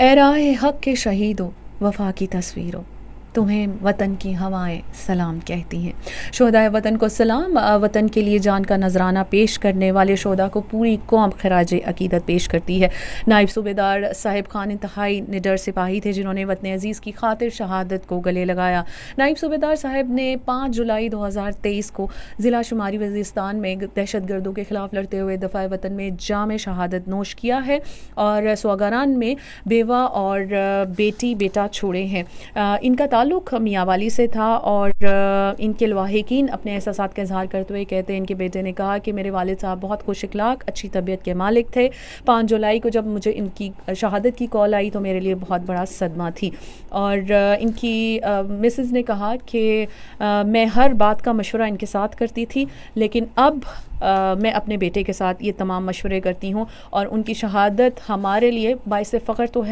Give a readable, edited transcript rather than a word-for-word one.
ए राहे हक के शहीदो वफा की तस्वीरों, तुम्हें वतन की हवाएं सलाम कहती हैं। शोहदाए वतन को सलाम। वतन के लिए जान का नजराना पेश करने वाले शोहदा को पूरी कौम खराज अकीदत पेश करती है। नायब सूबेदार साहिब खान इंतहाई निडर सिपाही थे जिन्होंने वतन अजीज़ की खातिर शहादत को गले लगाया। नायब सूबेदार साहब ने 5 जुलाई 2023 को ज़िला शुमारी वज़ीरिस्तान में दहशत गर्दों के ख़िलाफ़ लड़ते हुए दफ़ा वतन में जाम शहादत नोश किया है और सौगारान में बेवा और बेटा छोड़े हैं। इनका ताल्लुक़ मियांवाली से था और इनके लवाहिकीन अपने एहसासात का इज़हार करते हुए कहते हैं इनके बेटे ने कहा कि मेरे वालिद साहब बहुत खुश अखलाक अच्छी तबीयत के मालिक थे। 5 जुलाई को जब मुझे इनकी शहादत की कॉल आई तो मेरे लिए बहुत बड़ा सदमा थी। और इनकी मिसेस ने कहा कि मैं हर बात का मशवरा इनके साथ करती थी, लेकिन अब मैं अपने बेटे के साथ ये तमाम मशवरे करती हूँ और उनकी शहादत हमारे लिए बाइस फ़ख्र तो है